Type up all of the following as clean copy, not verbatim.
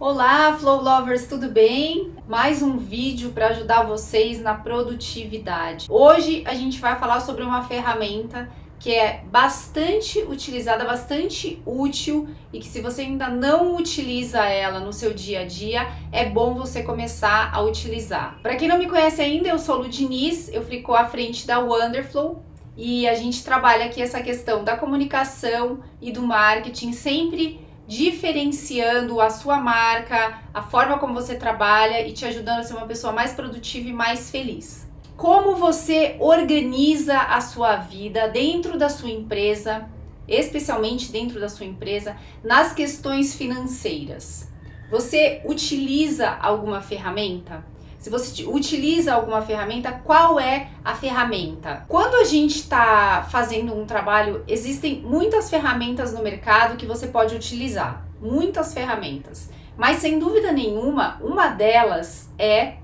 Olá, Flow Lovers, tudo bem? Mais um vídeo para ajudar vocês na produtividade. Hoje a gente vai falar sobre uma ferramenta que é bastante utilizada, bastante útil e que se você ainda não utiliza ela no seu dia a dia, é bom você começar a utilizar. Para quem não me conhece ainda, eu sou Lu Diniz, eu fico à frente da Wonderflow e a gente trabalha aqui essa questão da comunicação e do marketing, sempre diferenciando a sua marca, a forma como você trabalha e te ajudando a ser uma pessoa mais produtiva e mais feliz. Como você organiza a sua vida dentro da sua empresa, especialmente dentro da sua empresa, nas questões financeiras? Você utiliza alguma ferramenta? Se você utiliza alguma ferramenta, qual é a ferramenta? Quando a gente está fazendo um trabalho, existem muitas ferramentas no mercado que você pode utilizar. Muitas ferramentas. Mas sem dúvida nenhuma, uma delas é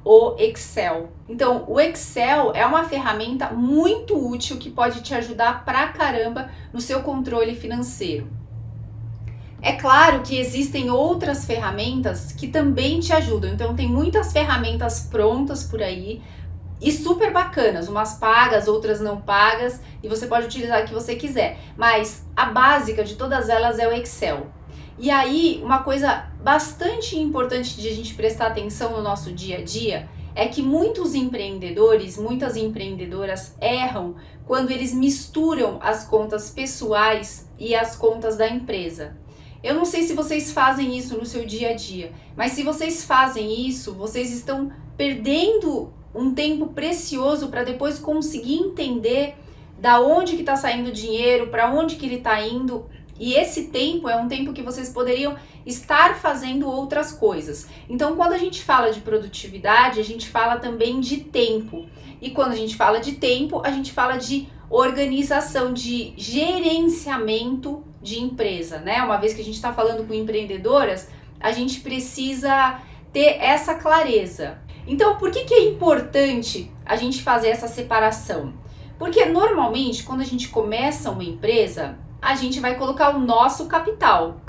o Excel. Então, o Excel é uma ferramenta muito útil que pode te ajudar pra caramba no seu controle financeiro. É claro que existem outras ferramentas que também te ajudam, então tem muitas ferramentas prontas por aí e super bacanas, umas pagas, outras não pagas, e você pode utilizar o que você quiser, mas a básica de todas elas é o Excel. E aí, uma coisa bastante importante de a gente prestar atenção no nosso dia a dia é que muitos empreendedores, muitas empreendedoras erram quando eles misturam as contas pessoais e as contas da empresa. Eu não sei se vocês fazem isso no seu dia a dia, mas se vocês fazem isso, vocês estão perdendo um tempo precioso para depois conseguir entender da onde que está saindo o dinheiro, para onde que ele está indo. E esse tempo é um tempo que vocês poderiam estar fazendo outras coisas. Então, quando a gente fala de produtividade, a gente fala também de tempo. E quando a gente fala de tempo, a gente fala de organização, de gerenciamento de empresa, né? Uma vez que a gente está falando com empreendedoras, a gente precisa ter essa clareza. Então, por que é importante a gente fazer essa separação? Porque normalmente, quando a gente começa uma empresa, a gente vai colocar o nosso capital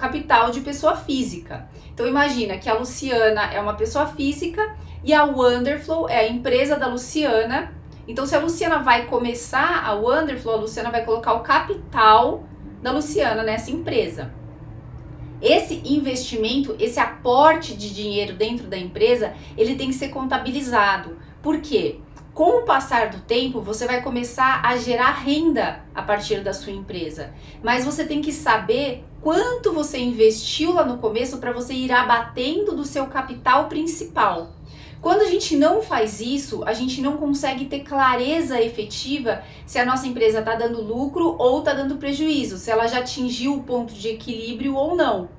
de pessoa física. Então imagina que a Luciana é uma pessoa física e a Wonderflow é a empresa da Luciana. Então se a Luciana vai começar a Wonderflow, a Luciana vai colocar o capital da Luciana nessa empresa. Esse investimento, esse aporte de dinheiro dentro da empresa, ele tem que ser contabilizado. Por quê? Com o passar do tempo, você vai começar a gerar renda a partir da sua empresa. Mas você tem que saber quanto você investiu lá no começo para você ir abatendo do seu capital principal. Quando a gente não faz isso, a gente não consegue ter clareza efetiva se a nossa empresa está dando lucro ou está dando prejuízo, se ela já atingiu o ponto de equilíbrio ou não.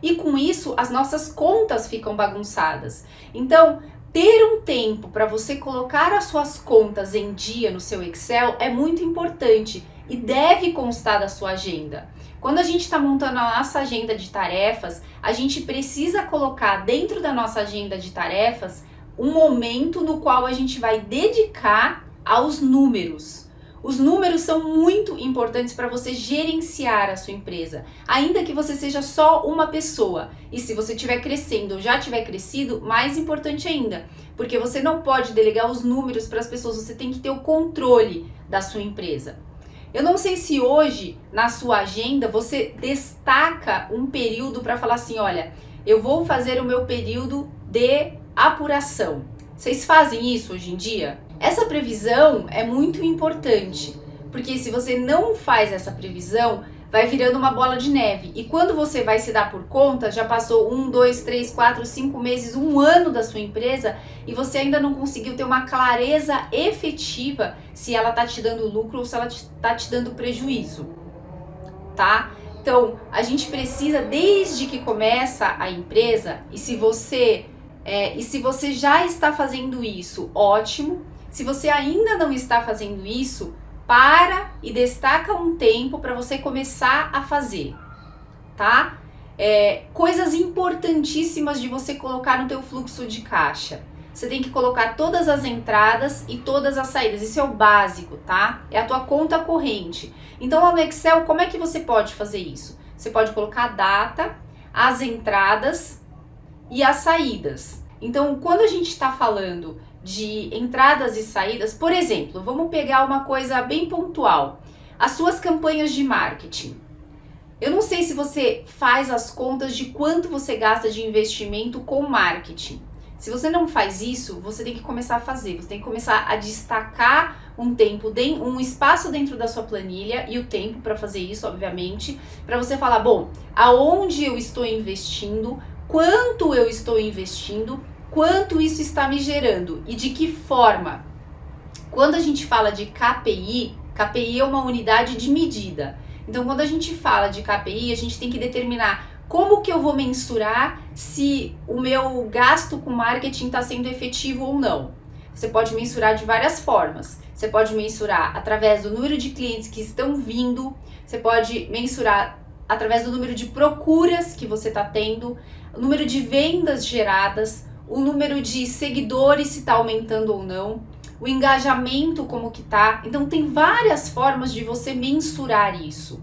E com isso, as nossas contas ficam bagunçadas. Então, ter um tempo para você colocar as suas contas em dia no seu Excel é muito importante e deve constar da sua agenda. Quando a gente está montando a nossa agenda de tarefas, a gente precisa colocar dentro da nossa agenda de tarefas um momento no qual a gente vai dedicar aos números. Os números são muito importantes para você gerenciar a sua empresa, ainda que você seja só uma pessoa. E se você estiver crescendo ou já tiver crescido, mais importante ainda, porque você não pode delegar os números para as pessoas, você tem que ter o controle da sua empresa. Eu não sei se hoje, na sua agenda, você destaca um período para falar assim, olha, eu vou fazer o meu período de apuração. Vocês fazem isso hoje em dia? Essa previsão é muito importante, porque se você não faz essa previsão, vai virando uma bola de neve. E quando você vai se dar por conta, já passou 1, 2, 3, 4, 5 meses, um ano da sua empresa e você ainda não conseguiu ter uma clareza efetiva se ela tá te dando lucro ou se ela tá te dando prejuízo, tá? Então, a gente precisa, desde que começa a empresa, e se você já está fazendo isso, ótimo. Se você ainda não está fazendo isso, para e destaca um tempo para você começar a fazer, tá? Coisas importantíssimas de você colocar no teu fluxo de caixa. Você tem que colocar todas as entradas e todas as saídas. Isso é o básico, tá? É a tua conta corrente. Então, lá no Excel, como é que você pode fazer isso? Você pode colocar a data, as entradas e as saídas. Então, quando a gente está falando de entradas e saídas, por exemplo, vamos pegar uma coisa bem pontual, as suas campanhas de marketing. Eu não sei se você faz as contas de quanto você gasta de investimento com marketing. Se você não faz isso, você tem que começar a fazer. Você tem que começar a destacar um espaço dentro da sua planilha e o tempo para fazer isso, obviamente, para você falar, bom, aonde eu estou investindo, quanto eu estou investindo, quanto isso está me gerando e de que forma. Quando a gente fala de KPI, KPI é uma unidade de medida. Então, quando a gente fala de KPI, a gente tem que determinar como que eu vou mensurar se o meu gasto com marketing está sendo efetivo ou não. Você pode mensurar de várias formas. Você pode mensurar através do número de clientes que estão vindo, você pode mensurar através do número de procuras que você está tendo, o número de vendas geradas, o número de seguidores, se está aumentando ou não, o engajamento como que tá. Então tem várias formas de você mensurar isso.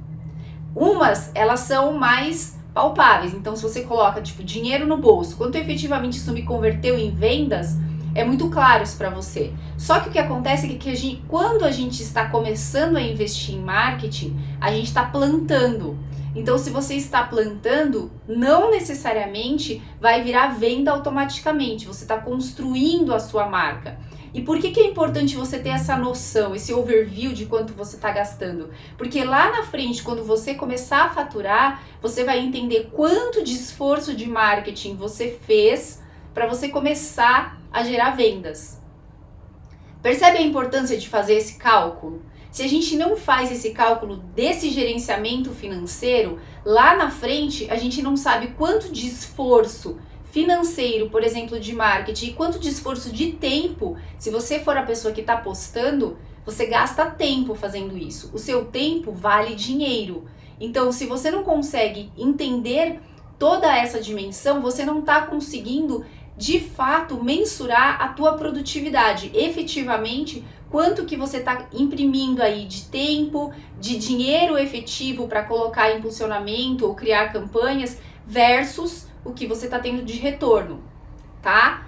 Umas, elas são mais palpáveis. Então se você coloca tipo dinheiro no bolso, quanto efetivamente isso me converteu em vendas, é muito claro isso para você. Só que o que acontece é que quando a gente está começando a investir em marketing, a gente está plantando. Então, se você está plantando, não necessariamente vai virar venda automaticamente. Você está construindo a sua marca. E por que é importante você ter essa noção, esse overview de quanto você está gastando? Porque lá na frente, quando você começar a faturar, você vai entender quanto de esforço de marketing você fez para você começar a gerar vendas. Percebe a importância de fazer esse cálculo? Se a gente não faz esse cálculo desse gerenciamento financeiro, lá na frente a gente não sabe quanto de esforço financeiro, por exemplo, de marketing, e quanto de esforço de tempo, se você for a pessoa que está postando, você gasta tempo fazendo isso. O seu tempo vale dinheiro. Então, se você não consegue entender toda essa dimensão, você não está conseguindo de fato mensurar a tua produtividade, efetivamente quanto que você está imprimindo aí de tempo, de dinheiro efetivo para colocar em impulsionamento ou criar campanhas versus o que você está tendo de retorno, tá?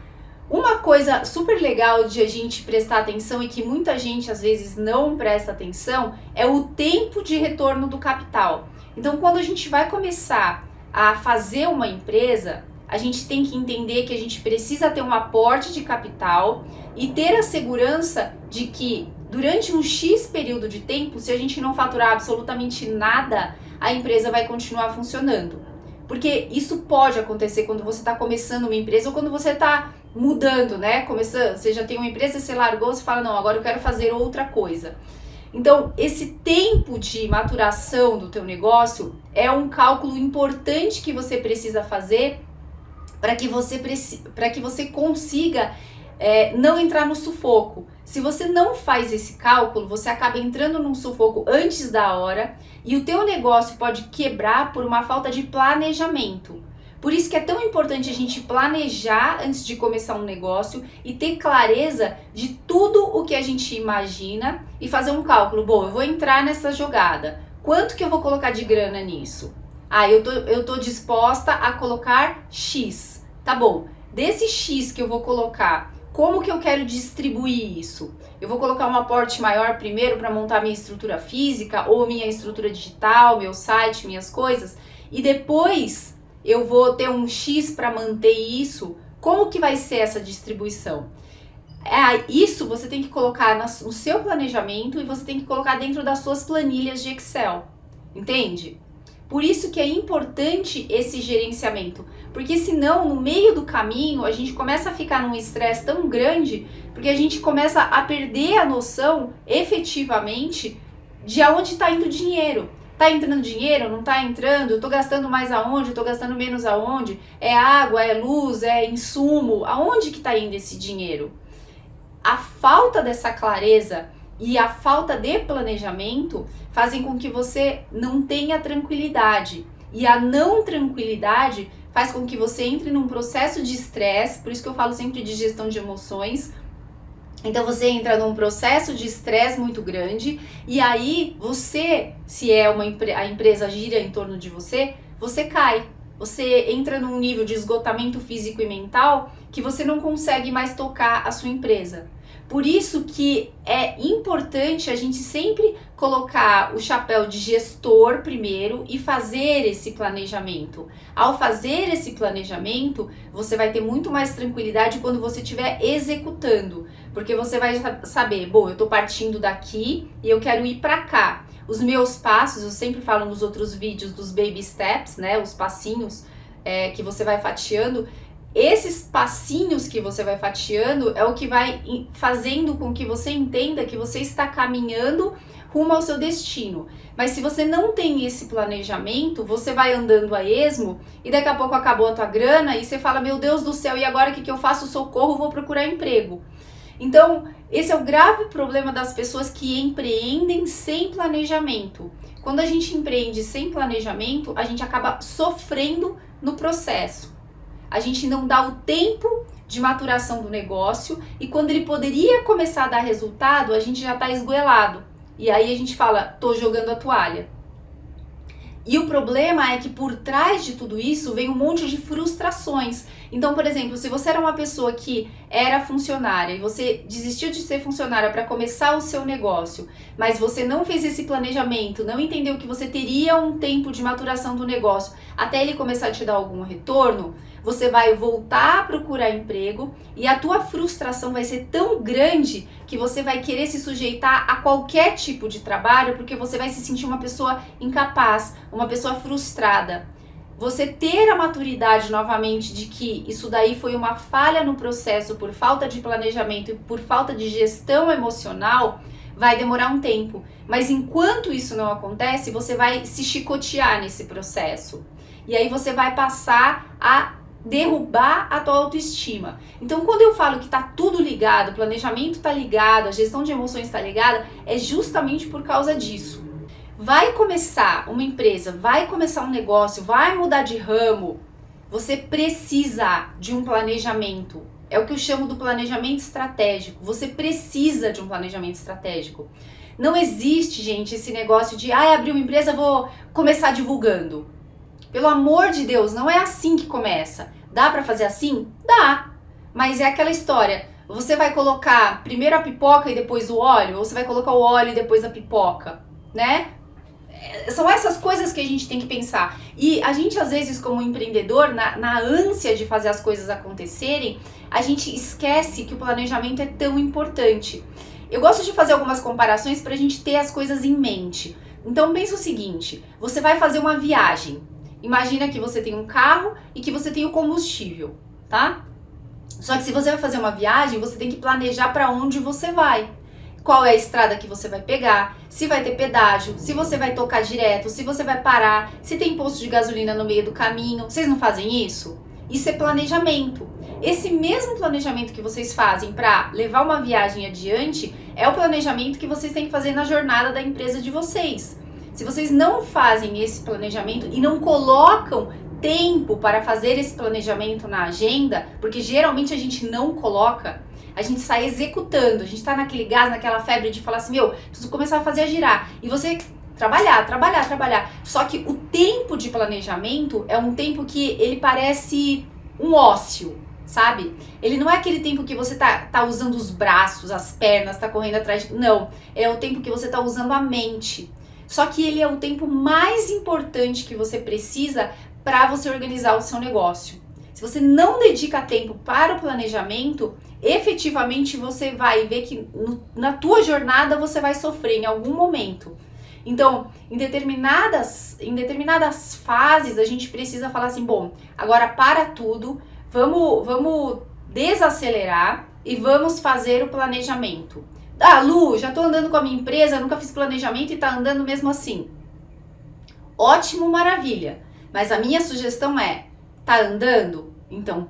Uma coisa super legal de a gente prestar atenção e que muita gente às vezes não presta atenção é o tempo de retorno do capital. Então, quando a gente vai começar a fazer uma empresa, a gente tem que entender que a gente precisa ter um aporte de capital e ter a segurança de que durante um X período de tempo, se a gente não faturar absolutamente nada, a empresa vai continuar funcionando. Porque isso pode acontecer quando você está começando uma empresa ou quando você está mudando, né? Você já tem uma empresa, você largou, você fala, não, agora eu quero fazer outra coisa. Então, esse tempo de maturação do teu negócio é um cálculo importante que você precisa fazer para que você consiga não entrar no sufoco. Se você não faz esse cálculo, você acaba entrando num sufoco antes da hora e o teu negócio pode quebrar por uma falta de planejamento. Por isso que é tão importante a gente planejar antes de começar um negócio e ter clareza de tudo o que a gente imagina e fazer um cálculo. Bom, eu vou entrar nessa jogada. Quanto que eu vou colocar de grana nisso? Eu tô disposta a colocar X. Tá bom, desse X que eu vou colocar, como que eu quero distribuir isso? Eu vou colocar um aporte maior primeiro para montar minha estrutura física ou minha estrutura digital, meu site, minhas coisas, e depois eu vou ter um X para manter isso. Como que vai ser essa distribuição? Isso você tem que colocar no seu planejamento e você tem que colocar dentro das suas planilhas de Excel, entende? Por isso que é importante esse gerenciamento, porque senão no meio do caminho a gente começa a ficar num estresse tão grande, porque a gente começa a perder a noção efetivamente de aonde está indo o dinheiro. Tá entrando dinheiro? Não tá entrando? Eu tô gastando mais aonde? Eu tô gastando menos aonde? É água, é luz, é insumo? Aonde que tá indo esse dinheiro? A falta dessa clareza e a falta de planejamento fazem com que você não tenha tranquilidade. E a não tranquilidade faz com que você entre num processo de estresse, por isso que eu falo sempre de gestão de emoções. Então você entra num processo de estresse muito grande e aí você, se a empresa gira em torno de você, você cai. você entra num nível de esgotamento físico e mental que você não consegue mais tocar a sua empresa. Por isso que é importante a gente sempre colocar o chapéu de gestor primeiro e fazer esse planejamento. Ao fazer esse planejamento, você vai ter muito mais tranquilidade quando você estiver executando, porque você vai saber, bom, eu estou partindo daqui e eu quero ir para cá. Os meus passos, eu sempre falo nos outros vídeos dos baby steps, né, os passinhos que você vai fatiando. Esses passinhos que você vai fatiando é o que vai fazendo com que você entenda que você está caminhando rumo ao seu destino. Mas se você não tem esse planejamento, você vai andando a esmo e daqui a pouco acabou a tua grana e você fala, meu Deus do céu, e agora o que eu faço? Socorro, vou procurar emprego. Então, esse é o grave problema das pessoas que empreendem sem planejamento. Quando a gente empreende sem planejamento, a gente acaba sofrendo no processo. A gente não dá o tempo de maturação do negócio e quando ele poderia começar a dar resultado, a gente já está esgoelado. E aí a gente fala, tô jogando a toalha. E o problema é que por trás de tudo isso vem um monte de frustrações. Então, por exemplo, se você era uma pessoa que era funcionária e você desistiu de ser funcionária para começar o seu negócio, mas você não fez esse planejamento, não entendeu que você teria um tempo de maturação do negócio até ele começar a te dar algum retorno, você vai voltar a procurar emprego e a tua frustração vai ser tão grande que você vai querer se sujeitar a qualquer tipo de trabalho porque você vai se sentir uma pessoa incapaz, uma pessoa frustrada. Você ter a maturidade novamente de que isso daí foi uma falha no processo por falta de planejamento e por falta de gestão emocional vai demorar um tempo. Mas enquanto isso não acontece, você vai se chicotear nesse processo. E aí você vai passar a derrubar a tua autoestima. Então, quando eu falo que tá tudo ligado, o planejamento tá ligado, a gestão de emoções tá ligada, é justamente por causa disso. Vai começar uma empresa, vai começar um negócio, vai mudar de ramo, você precisa de um planejamento. É o que eu chamo do planejamento estratégico. Você precisa de um planejamento estratégico. Não existe, gente, esse negócio de abri uma empresa, vou começar divulgando. Pelo amor de Deus, não é assim que começa. Dá pra fazer assim? Dá. Mas é aquela história. Você vai colocar primeiro a pipoca e depois o óleo? Ou você vai colocar o óleo e depois a pipoca? Né? São essas coisas que a gente tem que pensar. E a gente, às vezes, como empreendedor, na ânsia de fazer as coisas acontecerem, a gente esquece que o planejamento é tão importante. Eu gosto de fazer algumas comparações pra gente ter as coisas em mente. Então, pensa o seguinte. Você vai fazer uma viagem. Imagina que você tem um carro e que você tem o combustível, tá? Só que se você vai fazer uma viagem, você tem que planejar para onde você vai. Qual é a estrada que você vai pegar, se vai ter pedágio, se você vai tocar direto, se você vai parar, se tem posto de gasolina no meio do caminho. Vocês não fazem isso? Isso é planejamento. Esse mesmo planejamento que vocês fazem para levar uma viagem adiante é o planejamento que vocês têm que fazer na jornada da empresa de vocês. Se vocês não fazem esse planejamento e não colocam tempo para fazer esse planejamento na agenda, porque geralmente a gente não coloca, a gente sai executando, a gente tá naquele gás, naquela febre de falar assim, preciso começar a fazer a girar. E você trabalhar. Só que o tempo de planejamento é um tempo que ele parece um ócio, sabe? Ele não é aquele tempo que você tá usando os braços, as pernas, tá correndo atrás. Não, é o tempo que você tá usando a mente. Só que ele é o tempo mais importante que você precisa para você organizar o seu negócio. Se você não dedica tempo para o planejamento, efetivamente você vai ver que na tua jornada você vai sofrer em algum momento. Então, em determinadas fases, a gente precisa falar assim, bom, agora para tudo, vamos desacelerar e vamos fazer o planejamento. Lu, já tô andando com a minha empresa, nunca fiz planejamento e tá andando mesmo assim. Ótimo, maravilha. Mas a minha sugestão é, tá andando? Então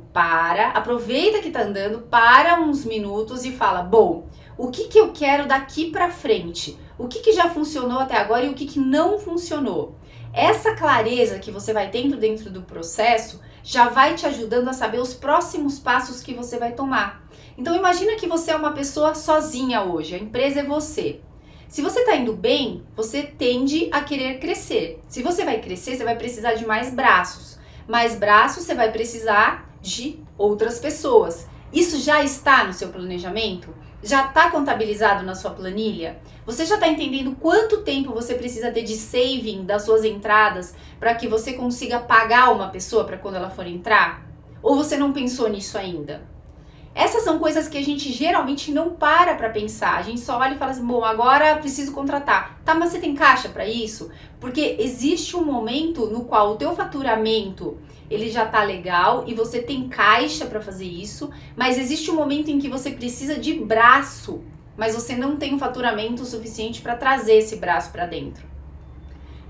aproveita que tá andando, para uns minutos e fala, bom, o que eu quero daqui pra frente? O que já funcionou até agora e o que não funcionou? Essa clareza que você vai tendo dentro do processo já vai te ajudando a saber os próximos passos que você vai tomar. Então imagina que você é uma pessoa sozinha hoje, a empresa é você. Se você está indo bem, você tende a querer crescer. Se você vai crescer, você vai precisar de mais braços. mais braço, você vai precisar de outras pessoas. Isso já está no seu planejamento? Já está contabilizado na sua planilha? Você já está entendendo quanto tempo você precisa ter de saving das suas entradas para que você consiga pagar uma pessoa para quando ela for entrar? Ou você não pensou nisso ainda? Essas são coisas que a gente geralmente não para pensar. A gente só olha e fala assim, bom, agora preciso contratar. Tá, mas você tem caixa para isso? Porque existe um momento no qual o teu faturamento ele já tá legal e você tem caixa para fazer isso, mas existe um momento em que você precisa de braço, mas você não tem um faturamento suficiente para trazer esse braço para dentro.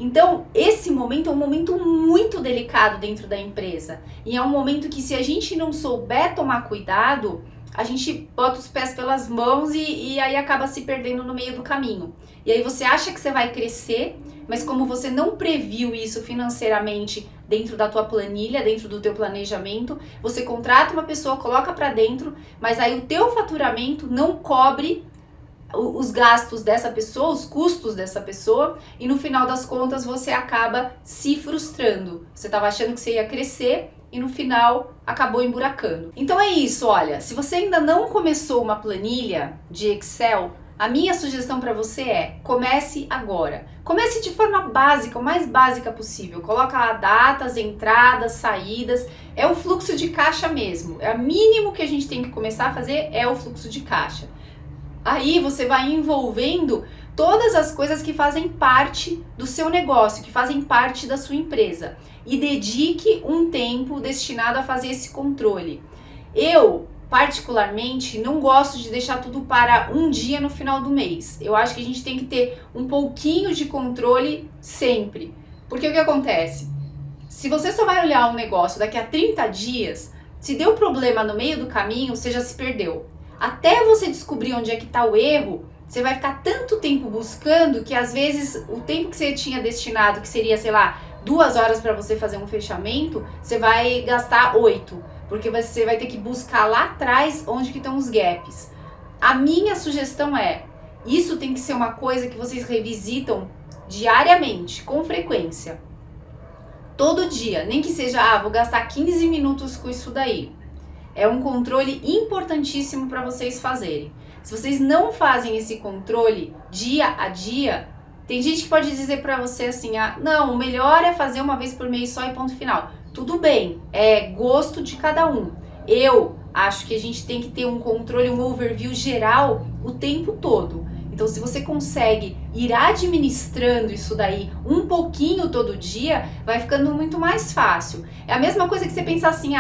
Então, esse momento é um momento muito delicado dentro da empresa. E é um momento que, se a gente não souber tomar cuidado, a gente bota os pés pelas mãos e aí acaba se perdendo no meio do caminho. E aí você acha que você vai crescer, mas como você não previu isso financeiramente dentro da tua planilha, dentro do teu planejamento, você contrata uma pessoa, coloca para dentro, mas aí o teu faturamento não cobre os gastos dessa pessoa, os custos dessa pessoa, e no final das contas você acaba se frustrando. Você estava achando que você ia crescer e no final acabou emburacando. Então é isso, olha, se você ainda não começou uma planilha de Excel, a minha sugestão para você é, comece agora. Comece de forma básica, o mais básica possível. Coloca lá datas, entradas, saídas, é o fluxo de caixa mesmo. É o mínimo que a gente tem que começar a fazer, é o fluxo de caixa. Aí você vai envolvendo todas as coisas que fazem parte do seu negócio, que fazem parte da sua empresa. E dedique um tempo destinado a fazer esse controle. Eu, particularmente, não gosto de deixar tudo para um dia no final do mês. Eu acho que a gente tem que ter um pouquinho de controle sempre. Porque o que acontece? Se você só vai olhar um negócio daqui a 30 dias, se deu problema no meio do caminho, você já se perdeu. Até você descobrir onde é que está o erro, você vai ficar tanto tempo buscando que às vezes o tempo que você tinha destinado, que seria, sei lá, 2 horas para você fazer um fechamento, você vai gastar 8, porque você vai ter que buscar lá atrás onde que estão os gaps. A minha sugestão é, isso tem que ser uma coisa que vocês revisitam diariamente, com frequência. Todo dia, nem que seja, vou gastar 15 minutos com isso daí. É um controle importantíssimo para vocês fazerem. Se vocês não fazem esse controle dia a dia, tem gente que pode dizer para você assim, não, o melhor é fazer uma vez por mês só e ponto final. Tudo bem, é gosto de cada um. Eu acho que a gente tem que ter um controle, um overview geral o tempo todo. Então, se você consegue ir administrando isso daí um pouquinho todo dia, vai ficando muito mais fácil. É a mesma coisa que você pensar assim,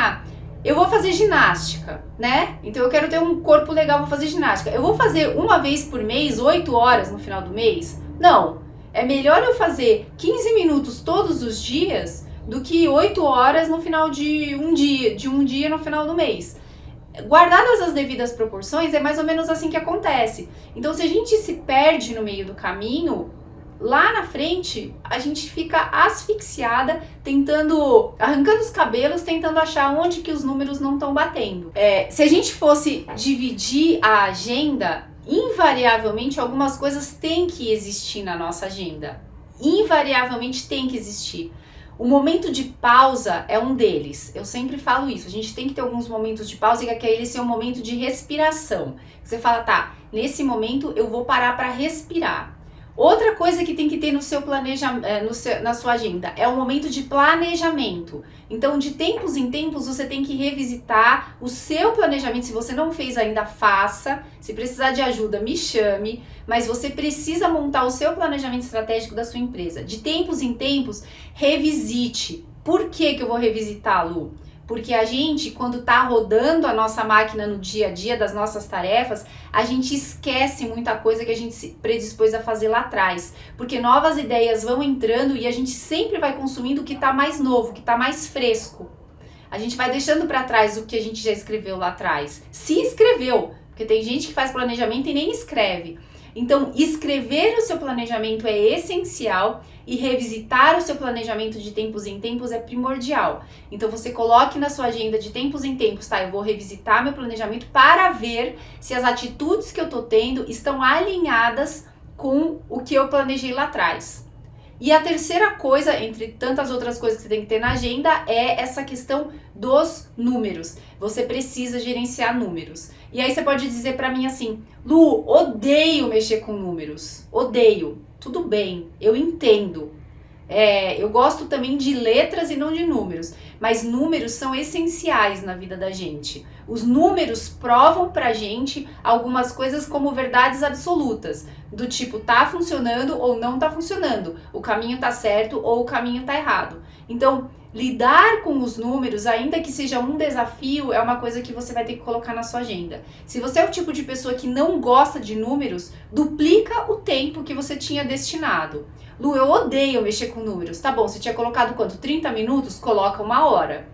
eu vou fazer ginástica, né? Então eu quero ter um corpo legal, vou fazer ginástica. Eu vou fazer uma vez por mês, 8 horas no final do mês? Não. É melhor eu fazer 15 minutos todos os dias do que 8 horas no final de um dia no final do mês. Guardadas as devidas proporções, é mais ou menos assim que acontece. Então, se a gente se perde no meio do caminho, lá na frente, a gente fica asfixiada, arrancando os cabelos, tentando achar onde que os números não estão batendo. Se a gente fosse dividir a agenda, invariavelmente algumas coisas têm que existir na nossa agenda. Invariavelmente tem que existir. O momento de pausa é um deles. Eu sempre falo isso. A gente tem que ter alguns momentos de pausa e que ele seja um momento de respiração. Você fala, tá, nesse momento eu vou parar para respirar. Outra coisa que tem que ter no seu planejamento, na sua agenda, é o momento de planejamento. Então, de tempos em tempos, você tem que revisitar o seu planejamento. Se você não fez ainda, faça. Se precisar de ajuda, me chame. Mas você precisa montar o seu planejamento estratégico da sua empresa. De tempos em tempos, revisite. Por que eu vou revisitar, Lu? Porque a gente, quando tá rodando a nossa máquina no dia a dia das nossas tarefas, a gente esquece muita coisa que a gente se predispôs a fazer lá atrás. Porque novas ideias vão entrando e a gente sempre vai consumindo o que tá mais novo, o que tá mais fresco. A gente vai deixando para trás o que a gente já escreveu lá atrás. Se escreveu, porque tem gente que faz planejamento e nem escreve. Então, escrever o seu planejamento é essencial e revisitar o seu planejamento de tempos em tempos é primordial. Então, você coloque na sua agenda de tempos em tempos, tá? Eu vou revisitar meu planejamento para ver se as atitudes que eu tô tendo estão alinhadas com o que eu planejei lá atrás. E a terceira coisa, entre tantas outras coisas que você tem que ter na agenda, é essa questão dos números. Você precisa gerenciar números. E aí você pode dizer pra mim assim, Lu, odeio mexer com números, odeio. Tudo bem, eu entendo. Eu gosto também de letras e não de números, mas números são essenciais na vida da gente. Os números provam pra gente algumas coisas como verdades absolutas, do tipo tá funcionando ou não tá funcionando, o caminho tá certo ou o caminho tá errado. Então, lidar com os números, ainda que seja um desafio, é uma coisa que você vai ter que colocar na sua agenda. Se você é o tipo de pessoa que não gosta de números, duplica o tempo que você tinha destinado. Lu, eu odeio mexer com números. Tá bom, você tinha colocado quanto? 30 minutos? Coloca 1 hora.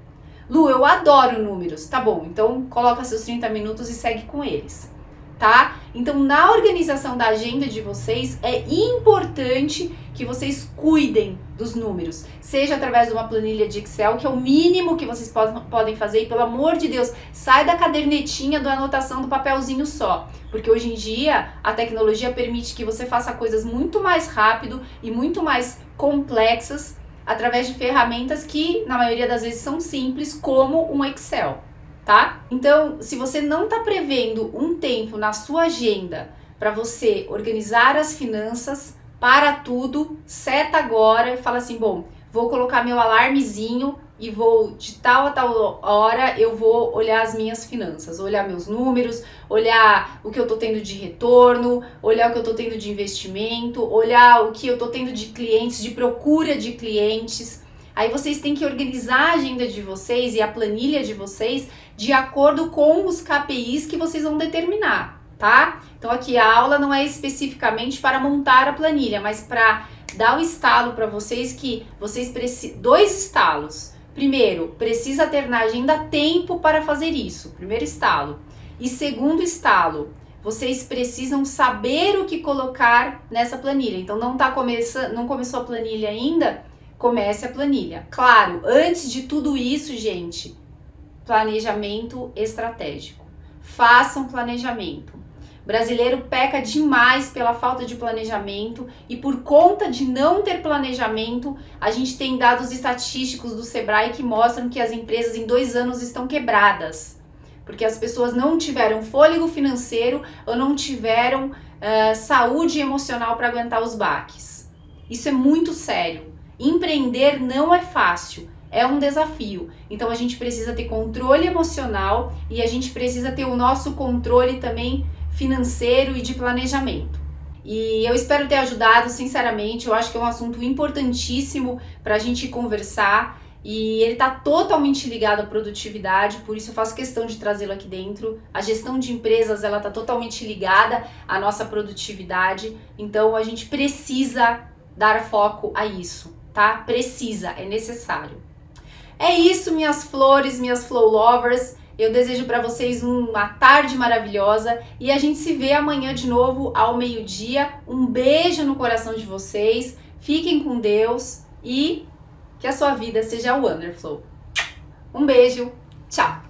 Lu, eu adoro números. Tá bom, então coloca seus 30 minutos e segue com eles. Tá? Então, na organização da agenda de vocês, é importante que vocês cuidem dos números, seja através de uma planilha de Excel, que é o mínimo que vocês podem fazer, e pelo amor de Deus, sai da cadernetinha da anotação do papelzinho só, porque hoje em dia a tecnologia permite que você faça coisas muito mais rápido e muito mais complexas através de ferramentas que, na maioria das vezes, são simples, como um Excel. Tá? Então, se você não está prevendo um tempo na sua agenda para você organizar as finanças, para tudo, seta agora e fala assim, bom, vou colocar meu alarmezinho e vou, de tal a tal hora, eu vou olhar as minhas finanças, olhar meus números, olhar o que eu tô tendo de retorno, olhar o que eu tô tendo de investimento, olhar o que eu tô tendo de clientes, de procura de clientes. Aí vocês têm que organizar a agenda de vocês e a planilha de vocês de acordo com os KPIs que vocês vão determinar, tá? Então aqui a aula não é especificamente para montar a planilha, mas para dar o estalo para vocês que vocês precisam... 2 estalos. Primeiro, precisa ter na agenda tempo para fazer isso. Primeiro estalo. E segundo estalo, vocês precisam saber o que colocar nessa planilha. Então não começou a planilha ainda? Comece a planilha. Claro, antes de tudo isso, gente, planejamento estratégico. Façam planejamento. O brasileiro peca demais pela falta de planejamento e por conta de não ter planejamento, a gente tem dados estatísticos do Sebrae que mostram que as empresas em 2 anos estão quebradas. Porque as pessoas não tiveram fôlego financeiro ou não tiveram saúde emocional para aguentar os baques. Isso é muito sério. Empreender não é fácil, é um desafio. Então a gente precisa ter controle emocional e a gente precisa ter o nosso controle também financeiro e de planejamento. E eu espero ter ajudado, sinceramente, eu acho que é um assunto importantíssimo para a gente conversar e ele está totalmente ligado à produtividade, por isso eu faço questão de trazê-lo aqui dentro. A gestão de empresas, ela está totalmente ligada à nossa produtividade, então a gente precisa dar foco a isso. Tá? Precisa, é necessário. É isso, minhas flores, minhas flow lovers. Eu desejo para vocês uma tarde maravilhosa e a gente se vê amanhã de novo ao meio-dia. Um beijo no coração de vocês. Fiquem com Deus e que a sua vida seja wonderful. Um beijo. Tchau.